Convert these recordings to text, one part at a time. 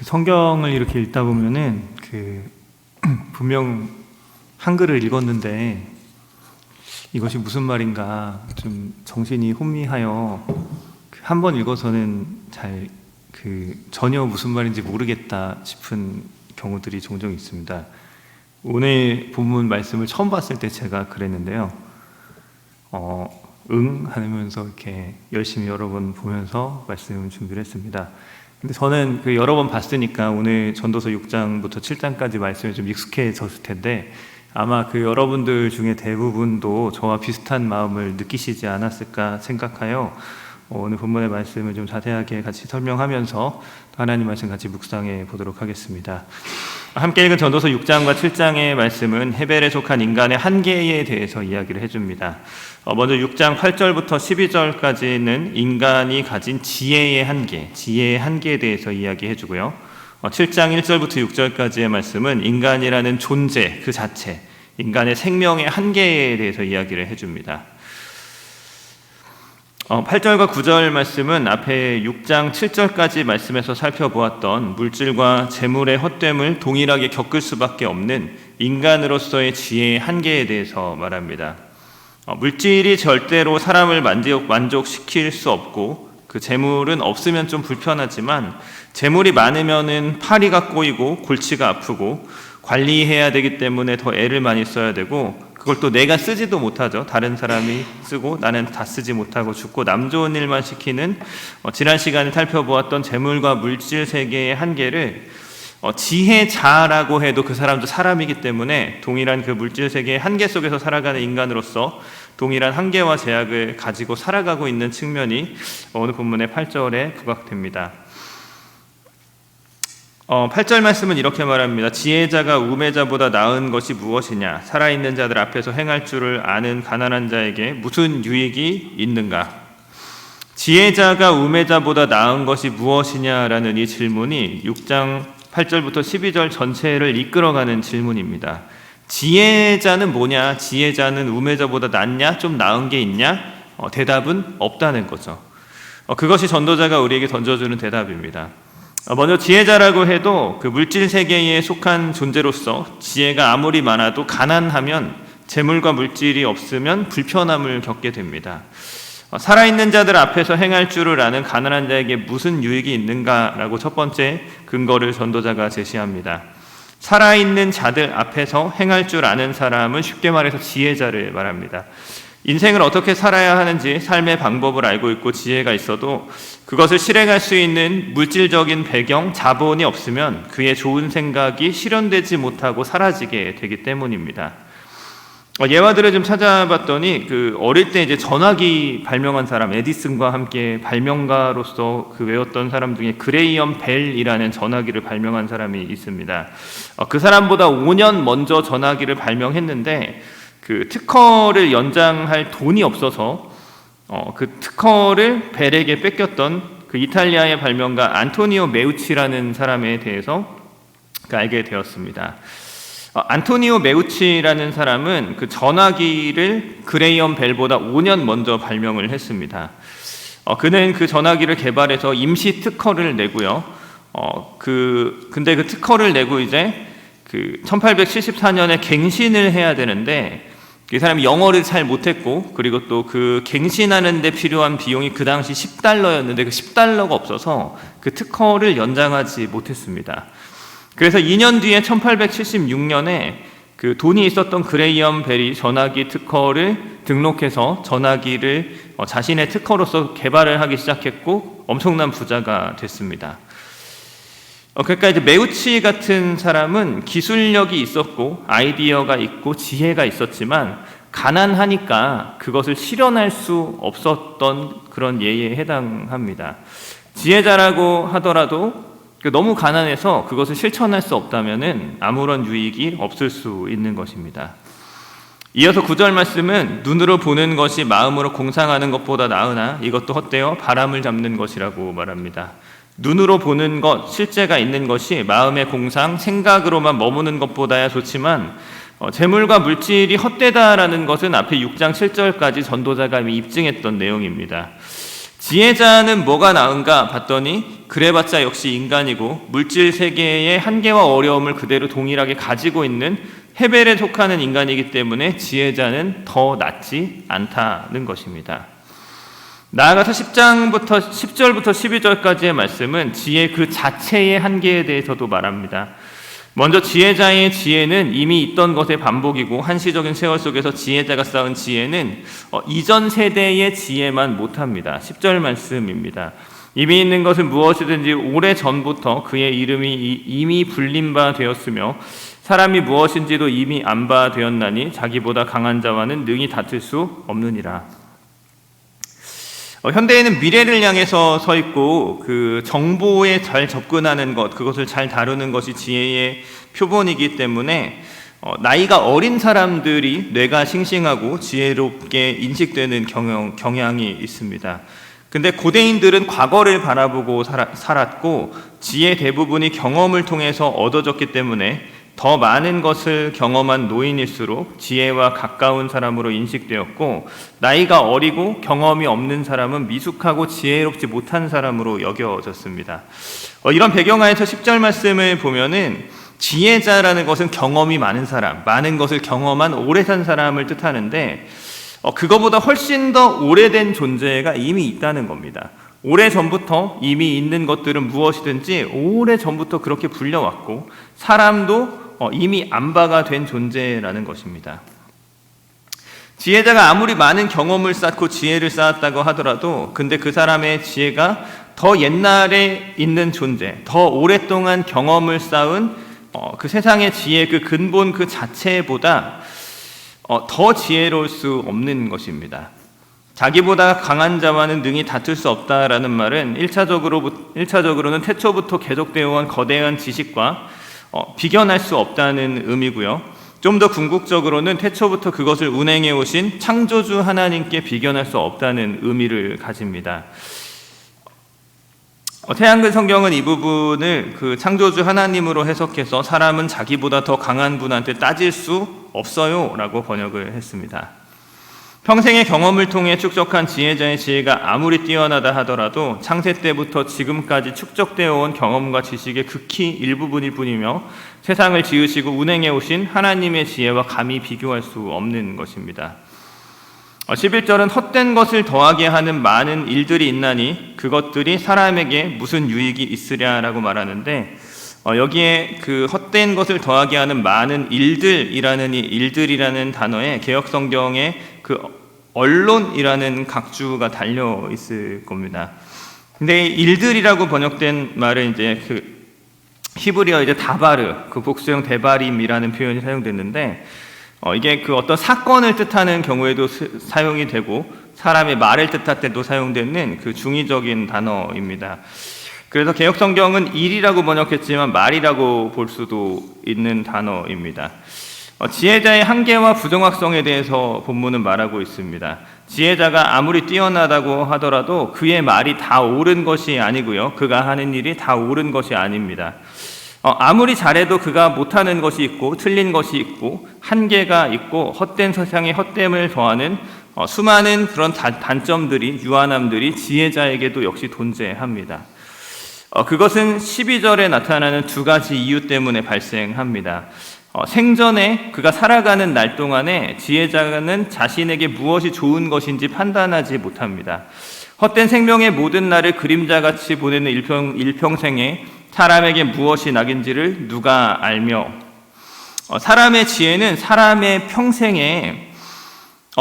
그 성경을 이렇게 읽다 보면은 분명 한글을 읽었는데 이것이 무슨 말인가 좀 정신이 혼미하여 한 번 읽어서는 전혀 무슨 말인지 모르겠다 싶은 경우들이 종종 있습니다. 오늘 본문 말씀을 처음 봤을 때 제가 그랬는데요. 하면서 이렇게 열심히 여러 번 보면서 말씀 준비를 했습니다. 근데 저는 여러 번 봤으니까 오늘 전도서 6장부터 7장까지 말씀이 좀 익숙해졌을 텐데 아마 여러분들 중에 대부분도 저와 비슷한 마음을 느끼시지 않았을까 생각하여 오늘 본문의 말씀을 좀 자세하게 같이 설명하면서 하나님 말씀 같이 묵상해 보도록 하겠습니다. 함께 읽은 전도서 6장과 7장의 말씀은 헤벨에 속한 인간의 한계에 대해서 이야기를 해줍니다. 먼저 6장 8절부터 12절까지는 인간이 가진 지혜의 한계에 대해서 이야기해주고요. 7장 1절부터 6절까지의 말씀은 인간이라는 존재 그 자체, 인간의 생명의 한계에 대해서 이야기를 해줍니다. 8절과 9절 말씀은 앞에 6장 7절까지 말씀에서 살펴보았던 물질과 재물의 헛됨을 동일하게 겪을 수밖에 없는 인간으로서의 지혜의 한계에 대해서 말합니다. 물질이 절대로 사람을 만족시킬 수 없고 그 재물은 없으면 좀 불편하지만 재물이 많으면은 파리가 꼬이고 골치가 아프고 관리해야 되기 때문에 더 애를 많이 써야 되고 그걸 또 내가 쓰지도 못하죠. 다른 사람이 쓰고 나는 다 쓰지 못하고 죽고 남 좋은 일만 시키는 지난 시간에 살펴보았던 재물과 물질 세계의 한계를 지혜자라고 해도 그 사람도 사람이기 때문에 동일한 그 물질 세계의 한계 속에서 살아가는 인간으로서 동일한 한계와 제약을 가지고 살아가고 있는 측면이 오늘 본문의 8절에 부각됩니다. 8절 말씀은 이렇게 말합니다. 지혜자가 우매자보다 나은 것이 무엇이냐? 살아있는 자들 앞에서 행할 줄을 아는 가난한 자에게 무슨 유익이 있는가? 지혜자가 우매자보다 나은 것이 무엇이냐라는 이 질문이 6장 8절부터 12절 전체를 이끌어가는 질문입니다. 지혜자는 뭐냐? 지혜자는 우매자보다 낫냐? 좀 나은 게 있냐? 대답은 없다는 거죠. 그것이 전도자가 우리에게 던져주는 대답입니다. 먼저 지혜자라고 해도 그 물질 세계에 속한 존재로서 지혜가 아무리 많아도 가난하면 재물과 물질이 없으면 불편함을 겪게 됩니다. 살아있는 자들 앞에서 행할 줄을 아는 가난한 자에게 무슨 유익이 있는가라고 첫 번째 근거를 전도자가 제시합니다. 살아있는 자들 앞에서 행할 줄 아는 사람은 쉽게 말해서 지혜자를 말합니다. 인생을 어떻게 살아야 하는지 삶의 방법을 알고 있고 지혜가 있어도 그것을 실행할 수 있는 물질적인 배경, 자본이 없으면 그의 좋은 생각이 실현되지 못하고 사라지게 되기 때문입니다. 예화들을 좀 찾아봤더니 어릴 때 이제 전화기 발명한 사람, 에디슨과 함께 발명가로서 외웠던 사람 중에 그레이엄 벨이라는 전화기를 발명한 사람이 있습니다. 그 사람보다 5년 먼저 전화기를 발명했는데 그 특허를 연장할 돈이 없어서 그 특허를 벨에게 뺏겼던 그 이탈리아의 발명가 안토니오 메우치라는 사람에 대해서 알게 되었습니다. 안토니오 메우치라는 사람은 그 전화기를 그레이엄 벨보다 5년 먼저 발명을 했습니다. 그는 그 전화기를 개발해서 임시 특허를 내고요. 근데 그 특허를 내고 이제 1874년에 갱신을 해야 되는데 이 사람이 영어를 잘 못했고 그리고 또 그 갱신하는 데 필요한 비용이 그 당시 $10였는데 그 $10가 없어서 그 특허를 연장하지 못했습니다. 그래서 2년 뒤에 1876년에 그 돈이 있었던 그레이엄 벨이 전화기 특허를 등록해서 전화기를 자신의 특허로서 개발을 하기 시작했고 엄청난 부자가 됐습니다. 그러니까 이제 메우치 같은 사람은 기술력이 있었고 아이디어가 있고 지혜가 있었지만 가난하니까 그것을 실현할 수 없었던 그런 예에 해당합니다. 지혜자라고 하더라도 너무 가난해서 그것을 실천할 수 없다면은 아무런 유익이 없을 수 있는 것입니다. 이어서 9절 말씀은 눈으로 보는 것이 마음으로 공상하는 것보다 나으나 이것도 헛되어 바람을 잡는 것이라고 말합니다. 눈으로 보는 것, 실제가 있는 것이 마음의 공상, 생각으로만 머무는 것보다야 좋지만 재물과 물질이 헛되다라는 것은 앞에 6장 7절까지 전도자가 이미 입증했던 내용입니다. 지혜자는 뭐가 나은가 봤더니 그래봤자 역시 인간이고 물질 세계의 한계와 어려움을 그대로 동일하게 가지고 있는 헤벨에 속하는 인간이기 때문에 지혜자는 더 낫지 않다는 것입니다. 나아가서 10절부터 12절까지의 말씀은 지혜 그 자체의 한계에 대해서도 말합니다. 먼저 지혜자의 지혜는 이미 있던 것의 반복이고 한시적인 세월 속에서 지혜자가 쌓은 지혜는 이전 세대의 지혜만 못합니다. 10절 말씀입니다. 이미 있는 것은 무엇이든지 오래전부터 그의 이름이 이미 불린 바 되었으며 사람이 무엇인지도 이미 안 바 되었나니 자기보다 강한 자와는 능히 다툴 수 없느니라. 현대에는 미래를 향해서 서 있고 그 정보에 잘 접근하는 것, 그것을 잘 다루는 것이 지혜의 표본이기 때문에 나이가 어린 사람들이 뇌가 싱싱하고 지혜롭게 인식되는 경향이 있습니다. 근데 고대인들은 과거를 바라보고 살았고 지혜 대부분이 경험을 통해서 얻어졌기 때문에 더 많은 것을 경험한 노인일수록 지혜와 가까운 사람으로 인식되었고 나이가 어리고 경험이 없는 사람은 미숙하고 지혜롭지 못한 사람으로 여겨졌습니다. 이런 배경하에서 10절 말씀을 보면은 지혜자라는 것은 경험이 많은 사람, 많은 것을 경험한 오래 산 사람을 뜻하는데 그거보다 훨씬 더 오래된 존재가 이미 있다는 겁니다. 오래전부터 이미 있는 것들은 무엇이든지 오래전부터 그렇게 불려왔고 사람도 이미 안바가 된 존재라는 것입니다. 지혜자가 아무리 많은 경험을 쌓고 지혜를 쌓았다고 하더라도 근데 그 사람의 지혜가 더 옛날에 있는 존재, 더 오랫동안 경험을 쌓은 그 세상의 지혜 그 근본 그 자체보다 더 지혜로울 수 없는 것입니다. 자기보다 강한 자와는 능히 다툴 수 없다라는 말은 1차적으로는 태초부터 계속되어 온 거대한 지식과 비견할 수 없다는 의미고요. 좀 더 궁극적으로는 태초부터 그것을 운행해 오신 창조주 하나님께 비견할 수 없다는 의미를 가집니다. 태양근 성경은 이 부분을 그 창조주 하나님으로 해석해서 사람은 자기보다 더 강한 분한테 따질 수 없어요 라고 번역을 했습니다. 평생의 경험을 통해 축적한 지혜자의 지혜가 아무리 뛰어나다 하더라도 창세 때부터 지금까지 축적되어 온 경험과 지식의 극히 일부분일 뿐이며 세상을 지으시고 운행해 오신 하나님의 지혜와 감히 비교할 수 없는 것입니다. 11절은 헛된 것을 더하게 하는 많은 일들이 있나니 그것들이 사람에게 무슨 유익이 있으랴라고 말하는데 여기에 그 헛된 것을 더하게 하는 많은 일들이라는 이 일들이라는 단어에 개역 성경에 그 언론이라는 각주가 달려 있을 겁니다. 근데 일들이라고 번역된 말은 이제 그 히브리어 이제 다바르, 그 복수형 데바림이라는 표현이 사용됐는데 이게 그 어떤 사건을 뜻하는 경우에도 사용이 되고 사람의 말을 뜻할 때도 사용되는 그 중의적인 단어입니다. 그래서 개역 성경은 일이라고 번역했지만 말이라고 볼 수도 있는 단어입니다. 지혜자의 한계와 부정확성에 대해서 본문은 말하고 있습니다. 지혜자가 아무리 뛰어나다고 하더라도 그의 말이 다 옳은 것이 아니고요. 그가 하는 일이 다 옳은 것이 아닙니다. 아무리 잘해도 그가 못하는 것이 있고 틀린 것이 있고 한계가 있고 헛된 세상에 헛됨을 더하는 수많은 그런 단점들이 유한함들이 지혜자에게도 역시 존재합니다. 그것은 12절에 나타나는 두 가지 이유 때문에 발생합니다. 생전에 그가 살아가는 날 동안에 지혜자는 자신에게 무엇이 좋은 것인지 판단하지 못합니다. 헛된 생명의 모든 날을 그림자같이 보내는 일평생에 사람에게 무엇이 낙인지를 누가 알며 사람의 지혜는 사람의 평생에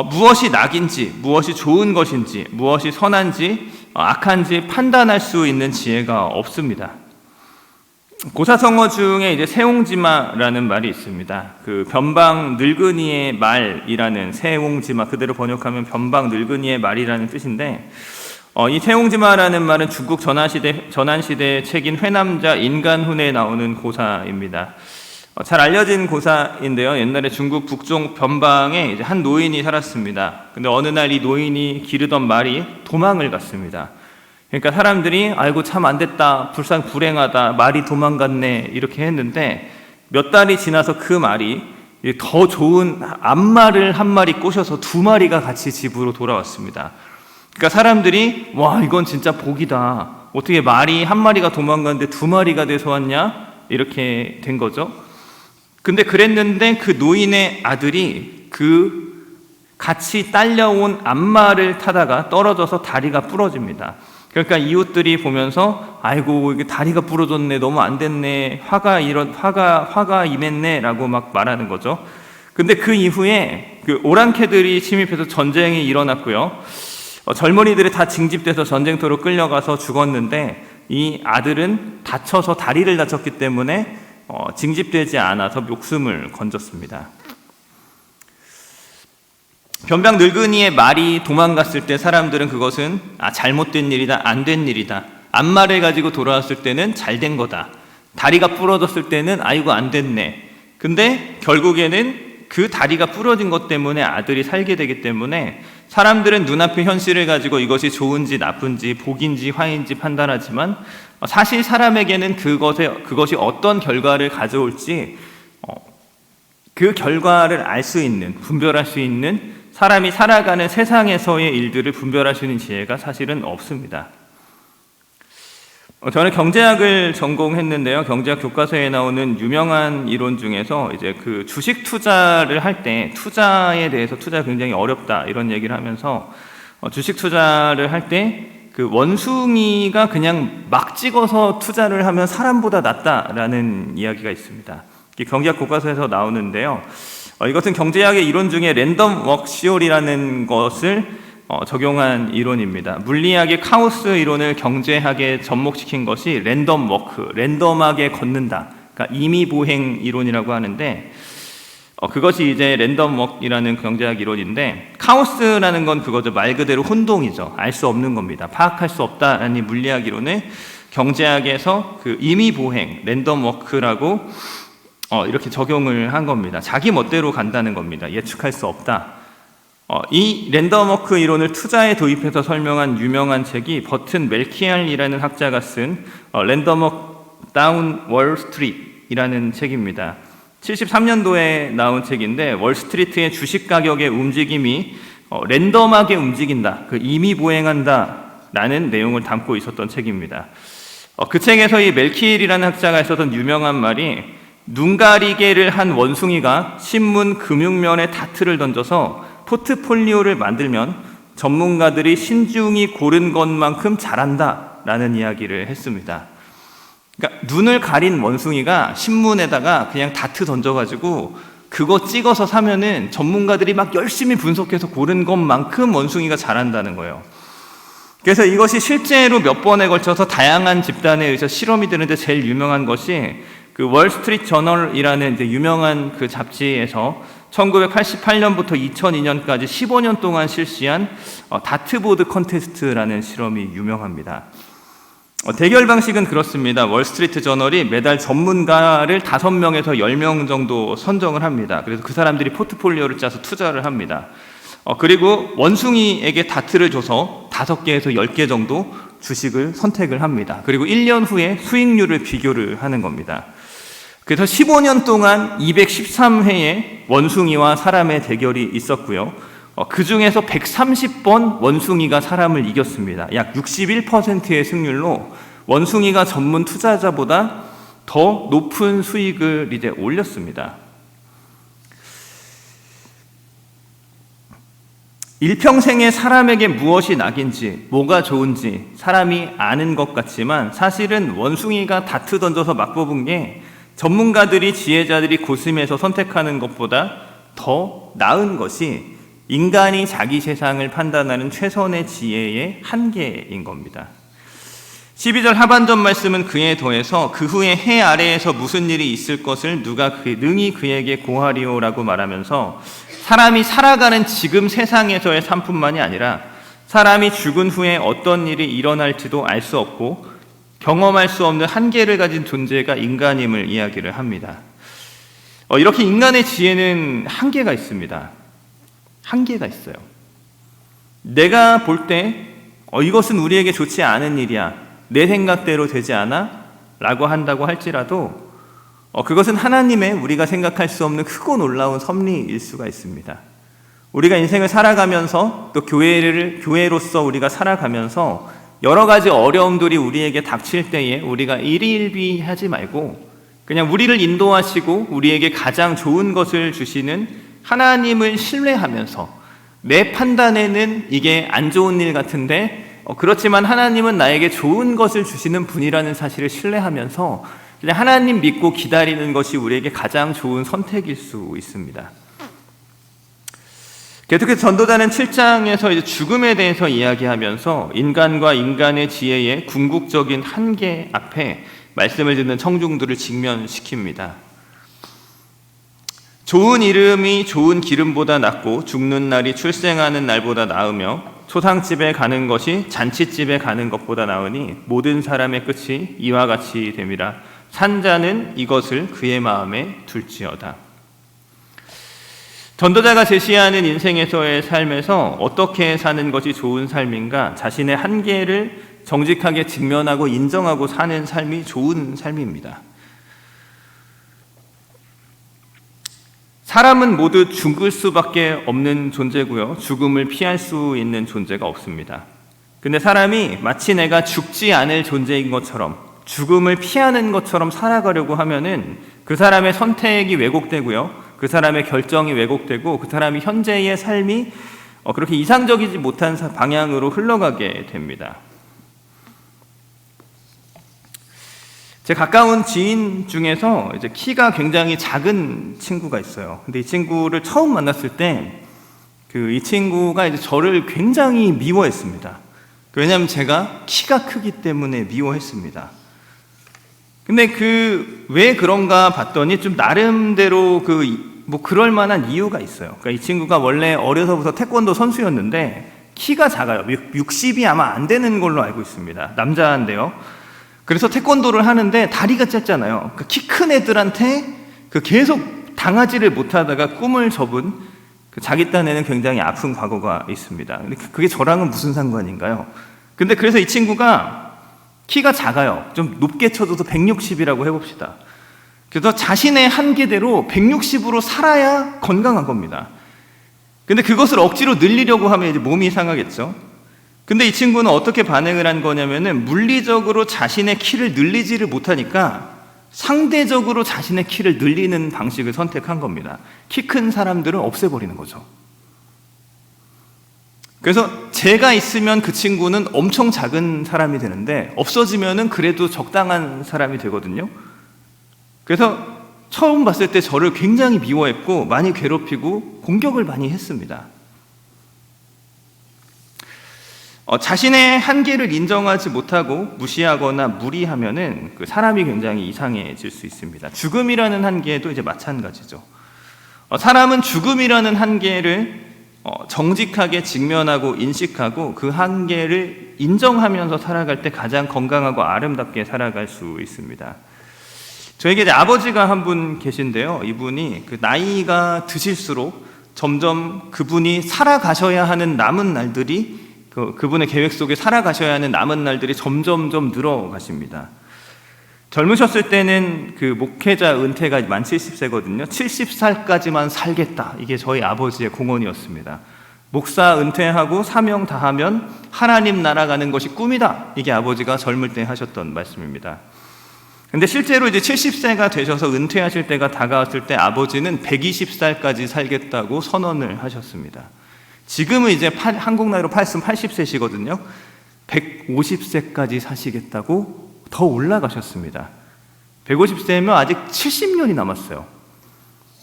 무엇이 낙인지, 무엇이 좋은 것인지, 무엇이 선한지, 악한지 판단할 수 있는 지혜가 없습니다. 고사성어 중에 이제 세옹지마라는 말이 있습니다. 그 변방 늙은이의 말이라는 세옹지마 그대로 번역하면 변방 늙은이의 말이라는 뜻인데 이 세옹지마라는 말은 중국 전한시대 책인 회남자 인간훈에 나오는 고사입니다. 잘 알려진 고사인데요. 옛날에 중국 북쪽 변방에 이제 한 노인이 살았습니다. 근데 어느 날 이 노인이 기르던 말이 도망을 갔습니다. 그러니까 사람들이 아이고 참 안 됐다, 불행하다, 말이 도망갔네 이렇게 했는데 몇 달이 지나서 그 말이 더 좋은 암말을 한 마리 꼬셔서 두 마리가 같이 집으로 돌아왔습니다. 그러니까 사람들이 와, 이건 진짜 복이다. 어떻게 말이 한 마리가 도망갔는데 두 마리가 돼서 왔냐? 이렇게 된 거죠. 근데 그랬는데 그 노인의 아들이 그 같이 딸려온 암말을 타다가 떨어져서 다리가 부러집니다. 그러니까 이웃들이 보면서 아이고, 이게 다리가 부러졌네, 너무 안 됐네, 화가 임했네라고 막 말하는 거죠. 근데 그 이후에 그 오랑캐들이 침입해서 전쟁이 일어났고요. 젊은이들이 다 징집돼서 전쟁터로 끌려가서 죽었는데 이 아들은 다쳐서 다리를 다쳤기 때문에 징집되지 않아서 목숨을 건졌습니다. 변방 늙은이의 말이 도망갔을 때 사람들은 그것은 잘못된 일이다, 안 된 일이다. 암말을 가지고 돌아왔을 때는 잘된 거다. 다리가 부러졌을 때는 아이고 안 됐네. 근데 결국에는 그 다리가 부러진 것 때문에 아들이 살게 되기 때문에 사람들은 눈앞의 현실을 가지고 이것이 좋은지 나쁜지 복인지 화인지 판단하지만 사실 사람에게는 그것이 어떤 결과를 가져올지 그 결과를 알 수 있는, 분별할 수 있는, 사람이 살아가는 세상에서의 일들을 분별할 수 있는 지혜가 사실은 없습니다. 저는 경제학을 전공했는데요. 경제학 교과서에 나오는 유명한 이론 중에서 이제 그 주식 투자를 할 때 투자에 대해서 투자가 굉장히 어렵다 이런 얘기를 하면서 주식 투자를 할 때 그 원숭이가 그냥 막 찍어서 투자를 하면 사람보다 낫다라는 이야기가 있습니다. 이게 경제학 교과서에서 나오는데요. 이것은 경제학의 이론 중에 랜덤 워크 시올이라는 것을 적용한 이론입니다. 물리학의 카오스 이론을 경제학에 접목시킨 것이 랜덤 워크, 랜덤하게 걷는다. 그러니까 임의보행 이론이라고 하는데 그것이 이제 랜덤 워크이라는 경제학 이론인데 카오스라는 건 그거죠. 말 그대로 혼동이죠. 알 수 없는 겁니다. 파악할 수 없다라는 물리학 이론을 경제학에서 그 임의보행, 랜덤 워크라고 이렇게 적용을 한 겁니다. 자기 멋대로 간다는 겁니다. 예측할 수 없다. 이 랜덤워크 이론을 투자에 도입해서 설명한 유명한 책이 버튼 멜키알이라는 학자가 쓴 랜덤워크 다운 월스트리트이라는 책입니다. 73년도에 나온 책인데 월스트리트의 주식 가격의 움직임이 랜덤하게 움직인다, 그 임의보행한다라는 내용을 담고 있었던 책입니다. 그 책에서 이 멜키알이라는 학자가 했었던 유명한 말이 눈가리개를 한 원숭이가 신문 금융면에 다트를 던져서 포트폴리오를 만들면 전문가들이 신중히 고른 것만큼 잘한다라는 이야기를 했습니다. 그러니까 눈을 가린 원숭이가 신문에다가 그냥 다트 던져가지고 그거 찍어서 사면은 전문가들이 막 열심히 분석해서 고른 것만큼 원숭이가 잘한다는 거예요. 그래서 이것이 실제로 몇 번에 걸쳐서 다양한 집단에 의해서 실험이 되는데 제일 유명한 것이 그 월스트리트 저널이라는 이제 유명한 그 잡지에서 1988년부터 2002년까지 15년 동안 실시한 다트보드 컨테스트라는 실험이 유명합니다. 대결 방식은 그렇습니다. 월스트리트 저널이 매달 전문가를 5명에서 10명 정도 선정을 합니다. 그래서 그 사람들이 포트폴리오를 짜서 투자를 합니다. 그리고 원숭이에게 다트를 줘서 5개에서 10개 정도 주식을 선택을 합니다. 그리고 1년 후에 수익률을 비교를 하는 겁니다. 그래서 15년 동안 213회의 원숭이와 사람의 대결이 있었고요. 그 중에서 130번 원숭이가 사람을 이겼습니다. 약 61%의 승률로 원숭이가 전문 투자자보다 더 높은 수익을 이제 올렸습니다. 일평생에 사람에게 무엇이 낙인지, 뭐가 좋은지 사람이 아는 것 같지만 사실은 원숭이가 다트 던져서 막 뽑은 게 전문가들이, 지혜자들이 고심해서 선택하는 것보다 더 나은 것이 인간이 자기 세상을 판단하는 최선의 지혜의 한계인 겁니다. 12절 하반전 말씀은 그에 더해서 그 후에 해 아래에서 무슨 일이 있을 것을 누가 능히 그에게 고하리오라고 말하면서 사람이 살아가는 지금 세상에서의 삶뿐만이 아니라 사람이 죽은 후에 어떤 일이 일어날지도 알 수 없고 경험할 수 없는 한계를 가진 존재가 인간임을 이야기를 합니다. 이렇게 인간의 지혜는 한계가 있습니다. 한계가 있어요. 내가 볼 때 이것은 우리에게 좋지 않은 일이야, 내 생각대로 되지 않아? 라고 한다고 할지라도 그것은 하나님의 우리가 생각할 수 없는 크고 놀라운 섭리일 수가 있습니다. 우리가 인생을 살아가면서 또 교회로서 우리가 살아가면서 여러 가지 어려움들이 우리에게 닥칠 때에 우리가 일희일비하지 말고 그냥 우리를 인도하시고 우리에게 가장 좋은 것을 주시는 하나님을 신뢰하면서 내 판단에는 이게 안 좋은 일 같은데 그렇지만 하나님은 나에게 좋은 것을 주시는 분이라는 사실을 신뢰하면서 그냥 하나님 믿고 기다리는 것이 우리에게 가장 좋은 선택일 수 있습니다. 계속해서 전도자는 7장에서 이제 죽음에 대해서 이야기하면서 인간과 인간의 지혜의 궁극적인 한계 앞에 말씀을 듣는 청중들을 직면시킵니다. 좋은 이름이 좋은 기름보다 낫고 죽는 날이 출생하는 날보다 나으며 초상집에 가는 것이 잔치집에 가는 것보다 나으니 모든 사람의 끝이 이와 같이 됨이라. 산 자는 이것을 그의 마음에 둘지어다. 전도자가 제시하는 인생에서의 삶에서 어떻게 사는 것이 좋은 삶인가, 자신의 한계를 정직하게 직면하고 인정하고 사는 삶이 좋은 삶입니다. 사람은 모두 죽을 수밖에 없는 존재고요. 죽음을 피할 수 있는 존재가 없습니다. 근데 사람이 마치 내가 죽지 않을 존재인 것처럼 죽음을 피하는 것처럼 살아가려고 하면은 그 사람의 선택이 왜곡되고요. 그 사람의 결정이 왜곡되고 그 사람이 현재의 삶이 그렇게 이상적이지 못한 방향으로 흘러가게 됩니다. 제 가까운 지인 중에서 이제 키가 굉장히 작은 친구가 있어요. 근데 이 친구를 처음 만났을 때 이 친구가 이제 저를 굉장히 미워했습니다. 왜냐하면 제가 키가 크기 때문에 미워했습니다. 근데 왜 그런가 봤더니 좀 나름대로 그럴 만한 이유가 있어요. 그러니까 이 친구가 원래 어려서부터 태권도 선수였는데 키가 작아요. 60이 아마 안 되는 걸로 알고 있습니다. 남자인데요. 그래서 태권도를 하는데 다리가 짧잖아요. 그러니까 키 큰 애들한테 계속 당하지를 못하다가 꿈을 접은 자기 딴에는 굉장히 아픈 과거가 있습니다. 근데 그게 저랑은 무슨 상관인가요? 근데 그래서 이 친구가 키가 작아요. 좀 높게 쳐줘서 160이라고 해봅시다. 그래서 자신의 한계대로 160으로 살아야 건강한 겁니다. 근데 그것을 억지로 늘리려고 하면 이제 몸이 상하겠죠. 근데 이 친구는 어떻게 반응을 한 거냐면은 물리적으로 자신의 키를 늘리지를 못하니까 상대적으로 자신의 키를 늘리는 방식을 선택한 겁니다. 키 큰 사람들을 없애버리는 거죠. 그래서 제가 있으면 그 친구는 엄청 작은 사람이 되는데 없어지면은 그래도 적당한 사람이 되거든요. 그래서 처음 봤을 때 저를 굉장히 미워했고 많이 괴롭히고 공격을 많이 했습니다. 자신의 한계를 인정하지 못하고 무시하거나 무리하면은 그 사람이 굉장히 이상해질 수 있습니다. 죽음이라는 한계도 이제 마찬가지죠. 사람은 죽음이라는 한계를 정직하게 직면하고 인식하고 그 한계를 인정하면서 살아갈 때 가장 건강하고 아름답게 살아갈 수 있습니다. 저에게 이제 아버지가 한 분 계신데요. 이분이 나이가 드실수록 점점 그분이 살아가셔야 하는 남은 날들이 그분의 계획 속에 살아가셔야 하는 남은 날들이 점점점 늘어가십니다. 젊으셨을 때는 목회자 은퇴가 만 70세거든요. 70살까지만 살겠다. 이게 저희 아버지의 공언이었습니다. 목사 은퇴하고 사명 다하면 하나님 나라 가는 것이 꿈이다. 이게 아버지가 젊을 때 하셨던 말씀입니다. 근데 실제로 이제 70세가 되셔서 은퇴하실 때가 다가왔을 때 아버지는 120살까지 살겠다고 선언을 하셨습니다. 지금은 이제 한국 나이로 80세시거든요. 150세까지 사시겠다고 더 올라가셨습니다. 150세면 아직 70년이 남았어요.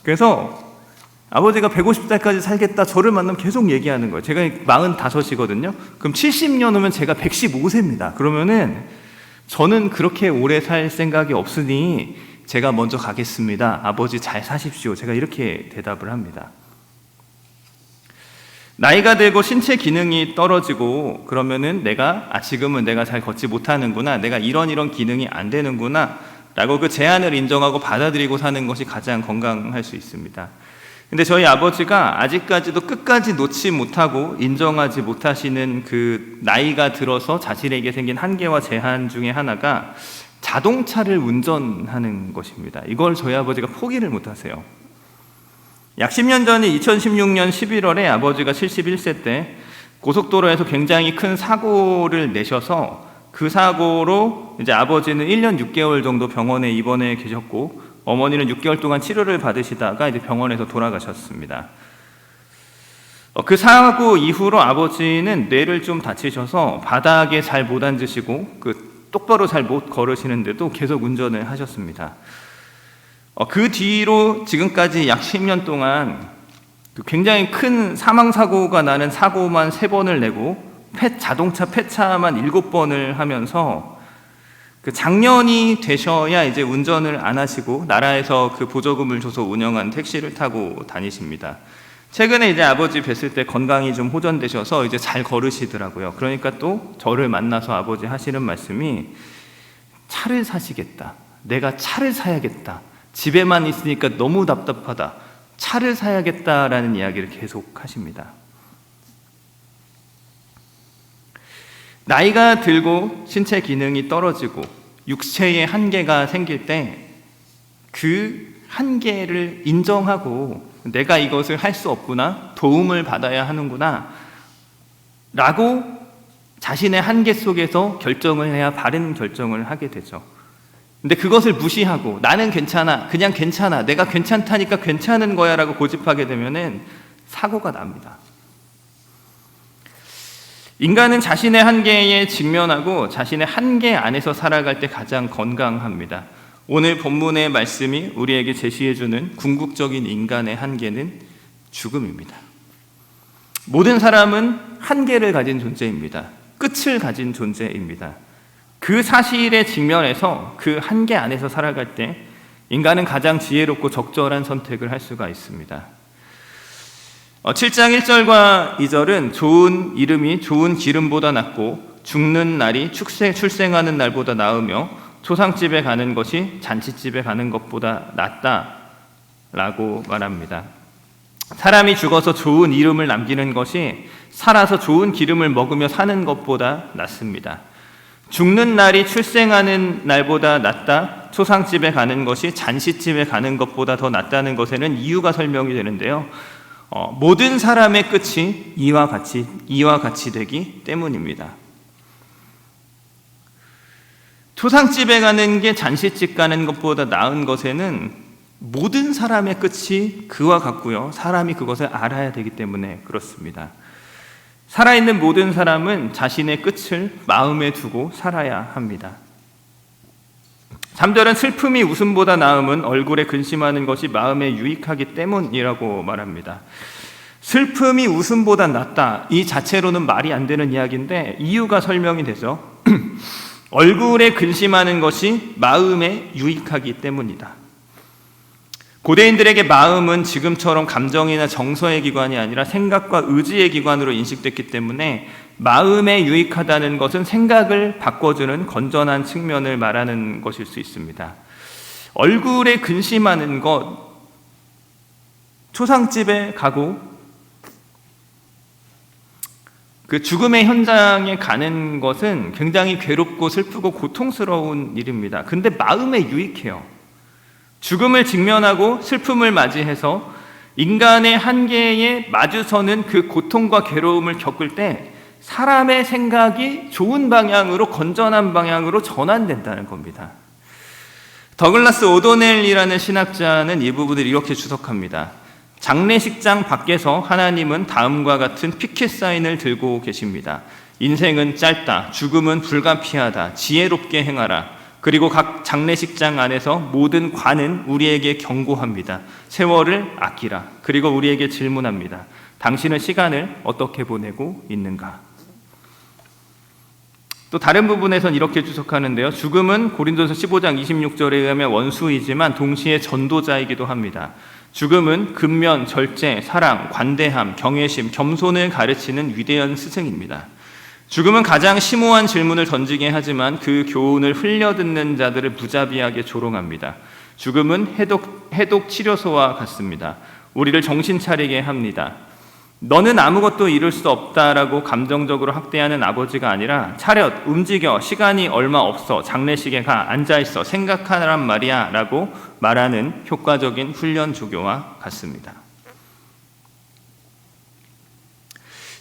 그래서 아버지가 150살까지 살겠다 저를 만나면 계속 얘기하는 거예요. 제가 45이거든요. 그럼 70년 후면 제가 115세입니다. 그러면은 저는 그렇게 오래 살 생각이 없으니 제가 먼저 가겠습니다. 아버지 잘 사십시오. 제가 이렇게 대답을 합니다. 나이가 들고 신체 기능이 떨어지고 그러면은 지금은 내가 잘 걷지 못하는구나, 내가 이런 기능이 안 되는구나 라고 그 제한을 인정하고 받아들이고 사는 것이 가장 건강할 수 있습니다. 근데 저희 아버지가 아직까지도 끝까지 놓지 못하고 인정하지 못하시는 그 나이가 들어서 자신에게 생긴 한계와 제한 중에 하나가 자동차를 운전하는 것입니다. 이걸 저희 아버지가 포기를 못 하세요. 약 10년 전인 2016년 11월에 아버지가 71세 때 고속도로에서 굉장히 큰 사고를 내셔서 그 사고로 이제 아버지는 1년 6개월 정도 병원에 입원해 계셨고 어머니는 6개월 동안 치료를 받으시다가 이제 병원에서 돌아가셨습니다. 그 사고 이후로 아버지는 뇌를 좀 다치셔서 바닥에 잘 못 앉으시고 똑바로 잘 못 걸으시는데도 계속 운전을 하셨습니다. 그 뒤로 지금까지 약 10년 동안 굉장히 큰 사망사고가 나는 사고만 3번을 내고 자동차 폐차만 7번을 하면서 작년이 되셔야 이제 운전을 안 하시고 나라에서 그 보조금을 줘서 운영한 택시를 타고 다니십니다. 최근에 이제 아버지 뵀을 때 건강이 좀 호전되셔서 이제 잘 걸으시더라고요. 그러니까 또 저를 만나서 아버지 하시는 말씀이 차를 사시겠다. 내가 차를 사야겠다. 집에만 있으니까 너무 답답하다. 차를 사야겠다라는 이야기를 계속 하십니다. 나이가 들고 신체 기능이 떨어지고 육체의 한계가 생길 때 그 한계를 인정하고 내가 이것을 할 수 없구나, 도움을 받아야 하는구나 라고 자신의 한계 속에서 결정을 해야 바른 결정을 하게 되죠. 근데 그것을 무시하고 나는 괜찮아, 그냥 괜찮아, 내가 괜찮다니까 괜찮은 거야 라고 고집하게 되면은 사고가 납니다. 인간은 자신의 한계에 직면하고 자신의 한계 안에서 살아갈 때 가장 건강합니다. 오늘 본문의 말씀이 우리에게 제시해주는 궁극적인 인간의 한계는 죽음입니다. 모든 사람은 한계를 가진 존재입니다. 끝을 가진 존재입니다. 그 사실에 직면해서 그 한계 안에서 살아갈 때 인간은 가장 지혜롭고 적절한 선택을 할 수가 있습니다. 7장 1절과 2절은 좋은 이름이 좋은 기름보다 낫고 죽는 날이 출생하는 날보다 나으며 초상집에 가는 것이 잔치집에 가는 것보다 낫다라고 말합니다. 사람이 죽어서 좋은 이름을 남기는 것이 살아서 좋은 기름을 먹으며 사는 것보다 낫습니다. 죽는 날이 출생하는 날보다 낫다, 초상집에 가는 것이 잔치집에 가는 것보다 더 낫다는 것에는 이유가 설명이 되는데요. 모든 사람의 끝이 이와 같이 되기 때문입니다. 초상집에 가는 게 잔치집 가는 것보다 나은 것에는 모든 사람의 끝이 그와 같고요. 사람이 그것을 알아야 되기 때문에 그렇습니다. 살아있는 모든 사람은 자신의 끝을 마음에 두고 살아야 합니다. 3절은 슬픔이 웃음보다 나음은 얼굴에 근심하는 것이 마음에 유익하기 때문이라고 말합니다. 슬픔이 웃음보다 낫다. 이 자체로는 말이 안 되는 이야기인데 이유가 설명이 되죠. 얼굴에 근심하는 것이 마음에 유익하기 때문이다. 고대인들에게 마음은 지금처럼 감정이나 정서의 기관이 아니라 생각과 의지의 기관으로 인식됐기 때문에 마음에 유익하다는 것은 생각을 바꿔주는 건전한 측면을 말하는 것일 수 있습니다. 얼굴에 근심하는 것, 초상집에 가고 그 죽음의 현장에 가는 것은 굉장히 괴롭고 슬프고 고통스러운 일입니다. 근데 마음에 유익해요. 죽음을 직면하고 슬픔을 맞이해서 인간의 한계에 마주서는 그 고통과 괴로움을 겪을 때 사람의 생각이 좋은 방향으로, 건전한 방향으로 전환된다는 겁니다. 더글라스 오도넬이라는 신학자는 이 부분을 이렇게 주석합니다. 장례식장 밖에서 하나님은 다음과 같은 피켓 사인을 들고 계십니다. 인생은 짧다. 죽음은 불가피하다. 지혜롭게 행하라. 그리고 각 장례식장 안에서 모든 관은 우리에게 경고합니다. 세월을 아끼라. 그리고 우리에게 질문합니다. 당신은 시간을 어떻게 보내고 있는가? 또 다른 부분에선 이렇게 주석하는데요. 죽음은 고린도서 15장 26절에 의하면 원수이지만 동시에 전도자이기도 합니다. 죽음은 근면, 절제, 사랑, 관대함, 경외심, 겸손을 가르치는 위대한 스승입니다. 죽음은 가장 심오한 질문을 던지게 하지만 그 교훈을 흘려듣는 자들을 무자비하게 조롱합니다. 죽음은 해독 치료소와 같습니다. 우리를 정신 차리게 합니다. 너는 아무것도 이룰 수 없다라고 감정적으로 학대하는 아버지가 아니라 차렷, 움직여, 시간이 얼마 없어, 장례식에 가, 앉아있어, 생각하란 말이야 라고 말하는 효과적인 훈련 조교와 같습니다.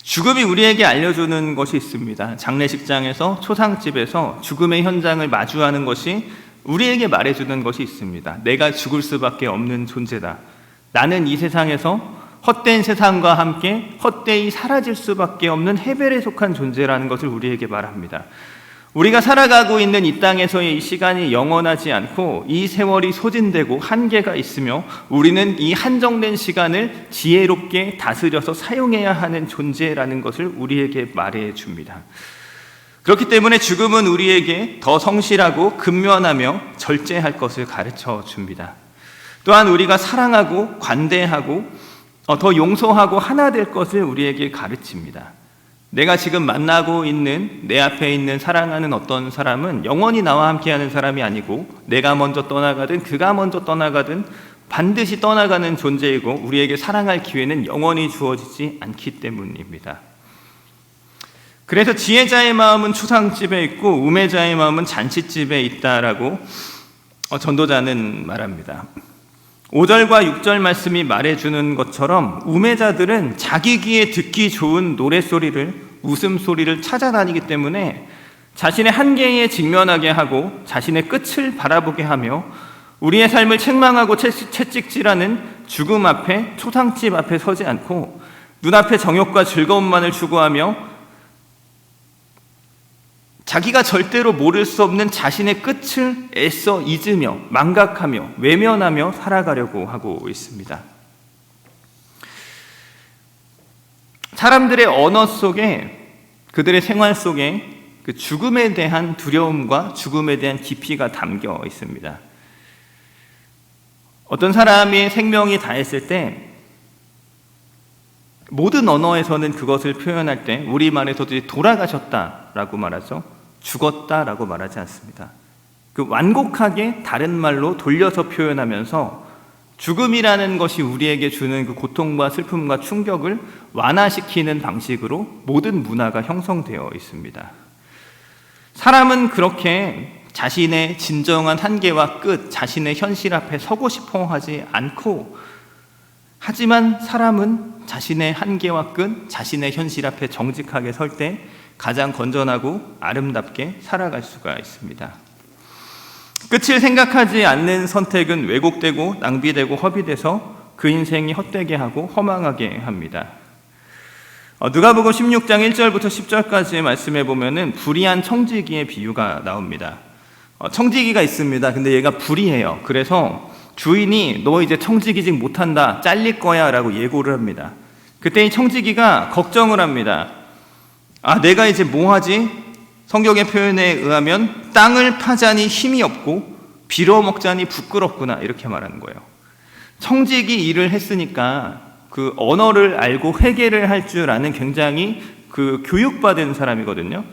죽음이 우리에게 알려주는 것이 있습니다. 장례식장에서, 초상집에서 죽음의 현장을 마주하는 것이 우리에게 말해주는 것이 있습니다. 내가 죽을 수밖에 없는 존재다. 나는 이 세상에서 헛된 세상과 함께 헛되이 사라질 수밖에 없는 헤벨에 속한 존재라는 것을 우리에게 말합니다. 우리가 살아가고 있는 이 땅에서의 이 시간이 영원하지 않고 이 세월이 소진되고 한계가 있으며 우리는 이 한정된 시간을 지혜롭게 다스려서 사용해야 하는 존재라는 것을 우리에게 말해 줍니다. 그렇기 때문에 죽음은 우리에게 더 성실하고 근면하며 절제할 것을 가르쳐 줍니다. 또한 우리가 사랑하고 관대하고 더 용서하고 하나 될 것을 우리에게 가르칩니다. 내가 지금 만나고 있는 내 앞에 있는 사랑하는 어떤 사람은 영원히 나와 함께하는 사람이 아니고 내가 먼저 떠나가든 그가 먼저 떠나가든 반드시 떠나가는 존재이고 우리에게 사랑할 기회는 영원히 주어지지 않기 때문입니다. 그래서 지혜자의 마음은 초상집에 있고 우매자의 마음은 잔치집에 있다라고 전도자는 말합니다. 5절과 6절 말씀이 말해주는 것처럼 우매자들은 자기 귀에 듣기 좋은 노랫소리를, 웃음소리를 찾아다니기 때문에 자신의 한계에 직면하게 하고 자신의 끝을 바라보게 하며 우리의 삶을 책망하고 채찍질하는 죽음 앞에, 초상집 앞에 서지 않고 눈앞에 정욕과 즐거움만을 추구하며 자기가 절대로 모를 수 없는 자신의 끝을 애써 잊으며 망각하며 외면하며 살아가려고 하고 있습니다. 사람들의 언어 속에, 그들의 생활 속에 그 죽음에 대한 두려움과 죽음에 대한 깊이가 담겨 있습니다. 어떤 사람의 생명이 다했을 때 모든 언어에서는 그것을 표현할 때 우리말에서도 돌아가셨다라고 말하죠. 죽었다라고 말하지 않습니다. 그 완곡하게 다른 말로 돌려서 표현하면서 죽음이라는 것이 우리에게 주는 그 고통과 슬픔과 충격을 완화시키는 방식으로 모든 문화가 형성되어 있습니다. 사람은 그렇게 자신의 진정한 한계와 끝, 자신의 현실 앞에 서고 싶어 하지 않고, 하지만 사람은 자신의 한계와 끝, 자신의 현실 앞에 정직하게 설 때 가장 건전하고 아름답게 살아갈 수가 있습니다. 끝을 생각하지 않는 선택은 왜곡되고 낭비되고 허비돼서 그 인생이 헛되게 하고 허망하게 합니다. 누가복음 16장 1절부터 10절까지의 말씀에 보면은 불의한 청지기의 비유가 나옵니다. 청지기가 있습니다. 근데 얘가 불의해요. 그래서 주인이 너 이제 청지기직 못한다, 잘릴 거야 라고 예고를 합니다. 그때 이 청지기가 걱정을 합니다. 내가 이제 뭐 하지? 성경의 표현에 의하면 땅을 파자니 힘이 없고 빌어먹자니 부끄럽구나, 이렇게 말하는 거예요. 청지기 일을 했으니까 그 언어를 알고 회계를 할 줄 아는 굉장히 그 교육받은 사람이거든요.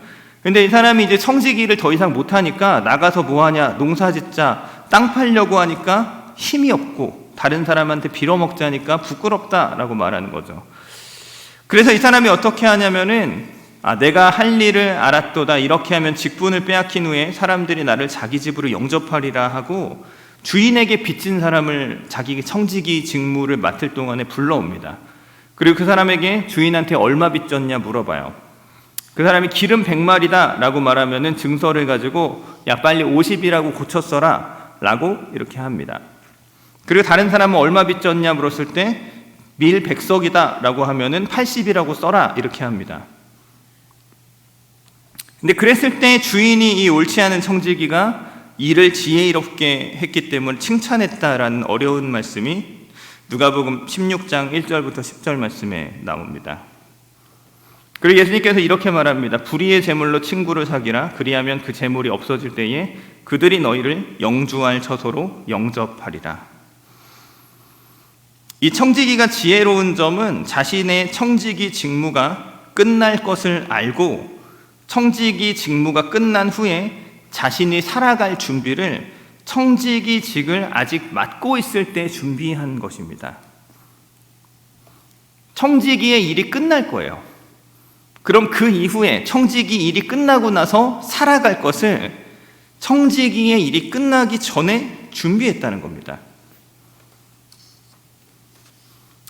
근데 이 사람이 이제 청지기 일을 더 이상 못하니까 나가서 뭐 하냐, 농사 짓자, 땅 팔려고 하니까 힘이 없고 다른 사람한테 빌어먹자니까 부끄럽다라고 말하는 거죠. 그래서 이 사람이 어떻게 하냐면은 내가 할 일을 알았도다, 이렇게 하면 직분을 빼앗긴 후에 사람들이 나를 자기 집으로 영접하리라 하고 주인에게 빚진 사람을 자기 청지기 직무를 맡을 동안에 불러옵니다. 그리고 그 사람에게 주인한테 얼마 빚졌냐 물어봐요. 그 사람이 기름 100마리다 라고 말하면은 증서를 가지고 야 빨리 50이라고 고쳤어라 라고 이렇게 합니다. 그리고 다른 사람은 얼마 빚졌냐 물었을 때 밀 100석이다 라고 하면은 80이라고 써라 이렇게 합니다. 근데 그랬을 때 주인이 이 옳지 않은 청지기가 일을 지혜롭게 했기 때문에 칭찬했다라는 어려운 말씀이 누가복음 16장 1절부터 10절 말씀에 나옵니다. 그리고 예수님께서 이렇게 말합니다. 불의의 재물로 친구를 사귀라. 그리하면 그 재물이 없어질 때에 그들이 너희를 영주할 처소로 영접하리라. 이 청지기가 지혜로운 점은 자신의 청지기 직무가 끝날 것을 알고 청지기 직무가 끝난 후에 자신이 살아갈 준비를 청지기직을 아직 맡고 있을 때 준비한 것입니다. 청지기의 일이 끝날 거예요. 그럼 그 이후에 청지기 일이 끝나고 나서 살아갈 것을 청지기의 일이 끝나기 전에 준비했다는 겁니다.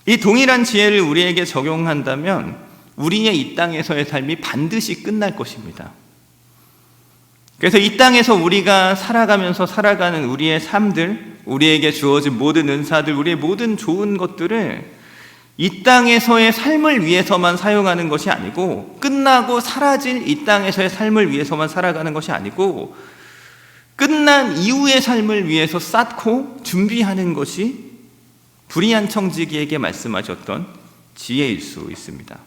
이 동일한 지혜를 우리에게 적용한다면 우리의 이 땅에서의 삶이 반드시 끝날 것입니다. 그래서 이 땅에서 우리가 살아가면서 살아가는 우리의 삶들, 우리에게 주어진 모든 은사들, 우리의 모든 좋은 것들을 이 땅에서의 삶을 위해서만 사용하는 것이 아니고, 끝나고 사라질 이 땅에서의 삶을 위해서만 살아가는 것이 아니고, 끝난 이후의 삶을 위해서 쌓고 준비하는 것이 불의한 청지기에게 말씀하셨던 지혜일 수 있습니다.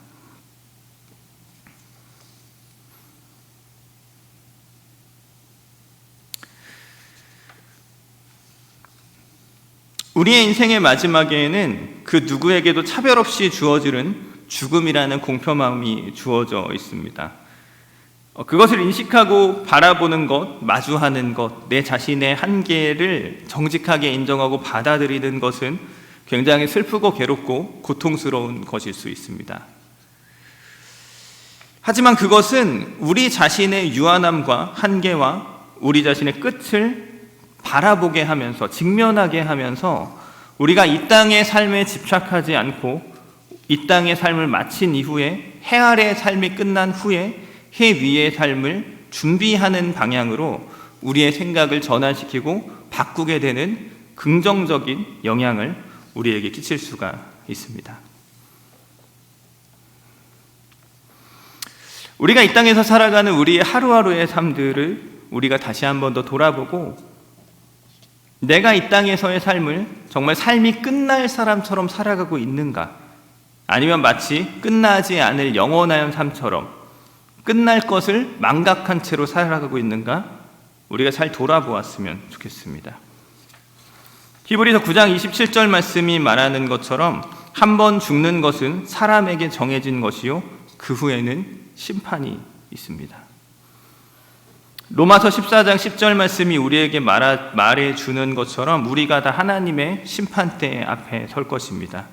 우리의 인생의 마지막에는 그 누구에게도 차별 없이 주어지는 죽음이라는 공평함이 주어져 있습니다. 그것을 인식하고 바라보는 것, 마주하는 것, 내 자신의 한계를 정직하게 인정하고 받아들이는 것은 굉장히 슬프고 괴롭고 고통스러운 것일 수 있습니다. 하지만 그것은 우리 자신의 유한함과 한계와 우리 자신의 끝을 바라보게 하면서, 직면하게 하면서 우리가 이 땅의 삶에 집착하지 않고 이 땅의 삶을 마친 이후에, 해 아래의 삶이 끝난 후에 해 위의 삶을 준비하는 방향으로 우리의 생각을 전환시키고 바꾸게 되는 긍정적인 영향을 우리에게 끼칠 수가 있습니다. 우리가 이 땅에서 살아가는 우리의 하루하루의 삶들을 우리가 다시 한 번 더 돌아보고, 내가 이 땅에서의 삶을 정말 삶이 끝날 사람처럼 살아가고 있는가, 아니면 마치 끝나지 않을 영원한 삶처럼 끝날 것을 망각한 채로 살아가고 있는가, 우리가 잘 돌아보았으면 좋겠습니다. 히브리서 9장 27절 말씀이 말하는 것처럼 한 번 죽는 것은 사람에게 정해진 것이요 그 후에는 심판이 있습니다. 로마서 14장 10절 말씀이 우리에게 말해주는 것처럼 우리가 다 하나님의 심판대 앞에 설 것입니다.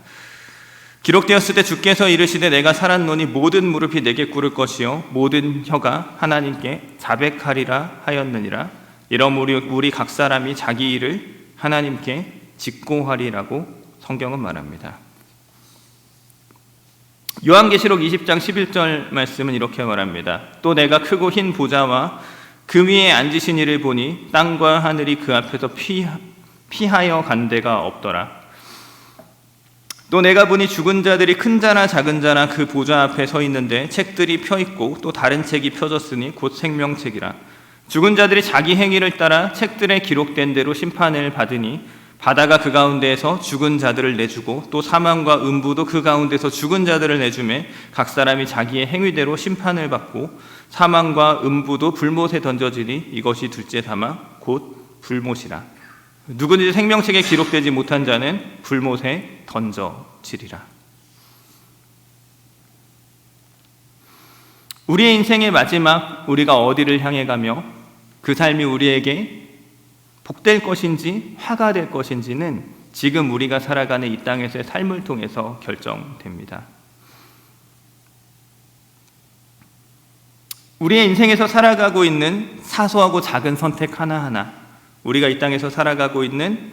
기록되었을 때 주께서 이르시되 내가 살았노니 모든 무릎이 내게 꿇을 것이요 모든 혀가 하나님께 자백하리라 하였느니라. 이러므로 우리 각 사람이 자기 일을 하나님께 직고하리라고 성경은 말합니다. 요한계시록 20장 11절 말씀은 이렇게 말합니다. 또 내가 크고 흰 보좌와 그 위에 앉으신 이를 보니 땅과 하늘이 그 앞에서 피하여 간 데가 없더라. 또 내가 보니 죽은 자들이 큰 자나 작은 자나 그 보좌 앞에 서 있는데 책들이 펴 있고 또 다른 책이 펴졌으니 곧 생명책이라. 죽은 자들이 자기 행위를 따라 책들에 기록된 대로 심판을 받으니 바다가 그 가운데에서 죽은 자들을 내주고 또 사망과 음부도 그 가운데서 죽은 자들을 내주매 각 사람이 자기의 행위대로 심판을 받고 사망과 음부도 불못에 던져지니 이것이 둘째 사망 곧 불못이라. 누구든지 생명책에 기록되지 못한 자는 불못에 던져지리라. 우리의 인생의 마지막, 우리가 어디를 향해 가며 그 삶이 우리에게 복될 것인지 화가 될 것인지는 지금 우리가 살아가는 이 땅에서의 삶을 통해서 결정됩니다. 우리의 인생에서 살아가고 있는 사소하고 작은 선택 하나하나, 우리가 이 땅에서 살아가고 있는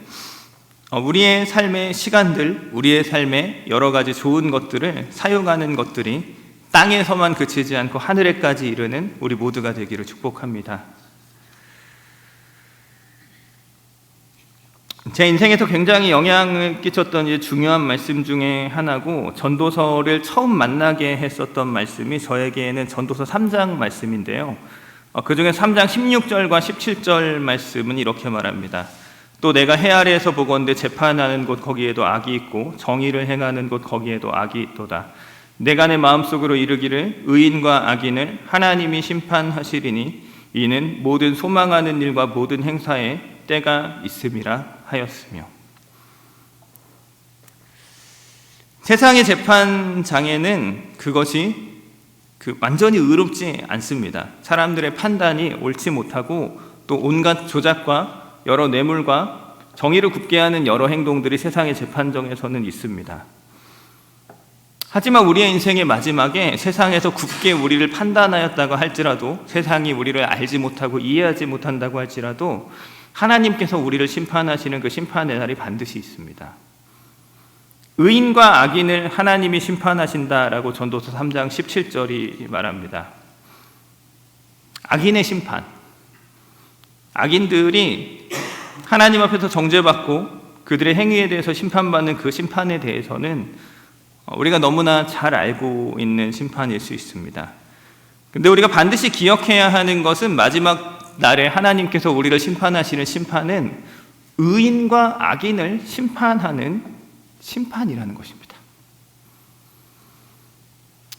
우리의 삶의 시간들, 우리의 삶의 여러 가지 좋은 것들을 사용하는 것들이 땅에서만 그치지 않고 하늘에까지 이르는 우리 모두가 되기를 축복합니다. 제 인생에서 굉장히 영향을 끼쳤던 중요한 말씀 중에 하나고, 전도서를 처음 만나게 했었던 말씀이 저에게는 전도서 3장 말씀인데요. 그 중에 3장 16절과 17절 말씀은 이렇게 말합니다. 또 내가 해 아래에서 보건대 재판하는 곳 거기에도 악이 있고 정의를 행하는 곳 거기에도 악이 있도다. 내가 내 마음속으로 이르기를 의인과 악인을 하나님이 심판하시리니 이는 모든 소망하는 일과 모든 행사에 때가 있음이라 하였으며. 세상의 재판장에는 그것이 완전히 의롭지 않습니다. 사람들의 판단이 옳지 못하고 또 온갖 조작과 여러 뇌물과 정의를 굽게 하는 여러 행동들이 세상의 재판정에서는 있습니다. 하지만 우리의 인생의 마지막에 세상에서 굽게 우리를 판단하였다고 할지라도, 세상이 우리를 알지 못하고 이해하지 못한다고 할지라도 하나님께서 우리를 심판하시는 그 심판의 날이 반드시 있습니다. 의인과 악인을 하나님이 심판하신다라고 전도서 3장 17절이 말합니다. 악인의 심판. 악인들이 하나님 앞에서 정죄받고 그들의 행위에 대해서 심판받는 그 심판에 대해서는 우리가 너무나 잘 알고 있는 심판일 수 있습니다. 근데 우리가 반드시 기억해야 하는 것은 마지막 날에 하나님께서 우리를 심판하시는 심판은 의인과 악인을 심판하는 심판이라는 것입니다.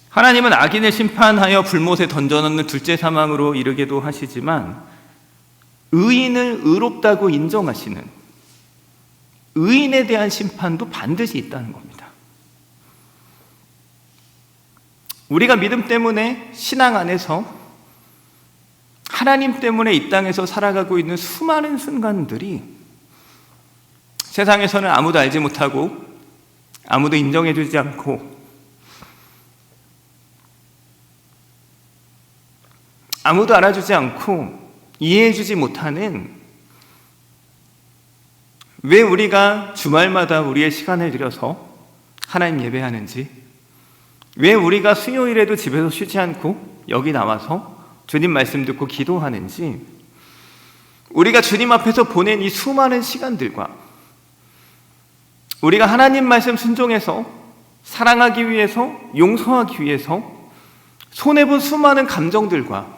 하나님은 악인을 심판하여 불못에 던져넣는 둘째 사망으로 이르게도 하시지만 의인을 의롭다고 인정하시는 의인에 대한 심판도 반드시 있다는 겁니다. 우리가 믿음 때문에 신앙 안에서 하나님 때문에 이 땅에서 살아가고 있는 수많은 순간들이 세상에서는 아무도 알지 못하고 아무도 인정해주지 않고 아무도 알아주지 않고 이해해주지 못하는, 왜 우리가 주말마다 우리의 시간을 들여서 하나님 예배하는지, 왜 우리가 수요일에도 집에서 쉬지 않고 여기 나와서 주님 말씀 듣고 기도하는지, 우리가 주님 앞에서 보낸 이 수많은 시간들과 우리가 하나님 말씀 순종해서 사랑하기 위해서, 용서하기 위해서 손해본 수많은 감정들과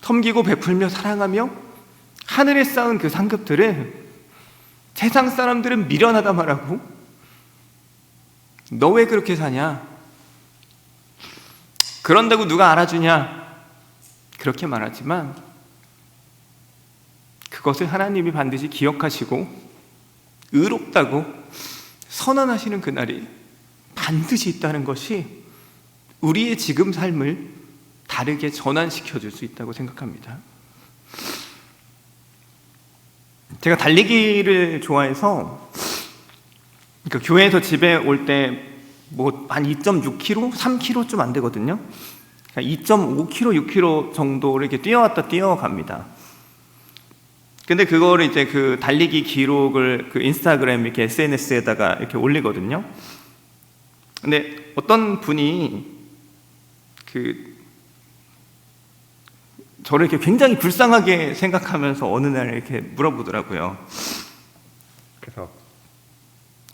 섬기고 베풀며 사랑하며 하늘에 쌓은 그 상급들을 세상 사람들은 미련하다 말하고, 너 왜 그렇게 사냐? 그런다고 누가 알아주냐? 그렇게 말하지만 그것을 하나님이 반드시 기억하시고 의롭다고 선언하시는 그날이 반드시 있다는 것이 우리의 지금 삶을 다르게 전환시켜 줄 수 있다고 생각합니다. 제가 달리기를 좋아해서 교회에서 집에 올 때 한 2.6km, 3km 좀 안 되거든요. 2.5km, 6km 정도를 이렇게 뛰어왔다 뛰어갑니다. 근데 그거를 이제 그 달리기 기록을 그 인스타그램 이렇게 SNS에다가 이렇게 올리거든요. 근데 어떤 분이 저를 이렇게 굉장히 불쌍하게 생각하면서 어느 날 이렇게 물어보더라고요.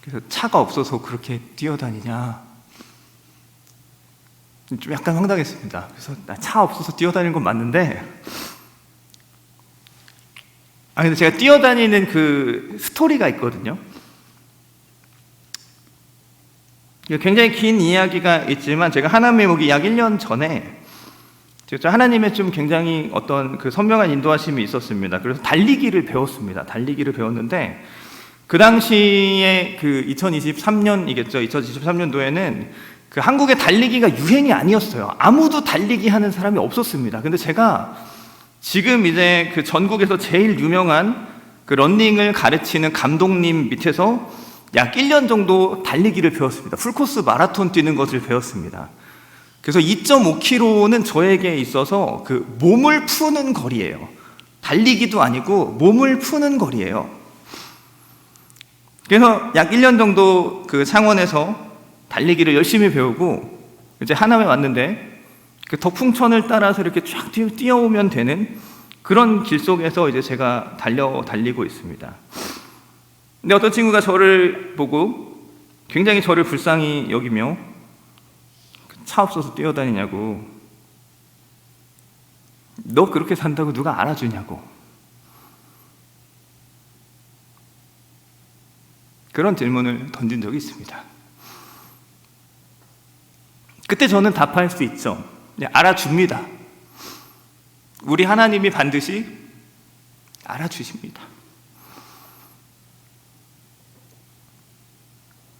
그래서 차가 없어서 그렇게 뛰어다니냐? 좀 약간 황당했습니다. 그래서 차 없어서 뛰어다니는 건 맞는데, 근데 제가 뛰어다니는 그 스토리가 있거든요. 굉장히 긴 이야기가 있지만, 제가 하나님의 목이 약 1년 전에 하나님의 좀 굉장히 어떤 그 선명한 인도하심이 있었습니다. 그래서 달리기를 배웠습니다. 달리기를 배웠는데, 그 당시에 그 2023년이겠죠. 2023년도에는 그 한국의 달리기가 유행이 아니었어요. 아무도 달리기 하는 사람이 없었습니다. 근데 제가 지금 이제 그 전국에서 제일 유명한 그 러닝을 가르치는 감독님 밑에서 약 1년 정도 달리기를 배웠습니다. 풀코스 마라톤 뛰는 것을 배웠습니다. 그래서 2.5km는 저에게 있어서 그 몸을 푸는 거리예요. 달리기도 아니고 몸을 푸는 거리예요. 그래서 약 1년 정도 그 창원에서 달리기를 열심히 배우고 이제 하남에 왔는데, 그 덕풍천을 따라서 이렇게 쫙 뛰어오면 되는 그런 길 속에서 이제 제가 달리고 있습니다. 근데 어떤 친구가 저를 보고 굉장히 저를 불쌍히 여기며 차 없어서 뛰어다니냐고, 너 그렇게 산다고 누가 알아주냐고, 그런 질문을 던진 적이 있습니다. 그때 저는 답할 수 있죠. 알아줍니다. 우리 하나님이 반드시 알아주십니다.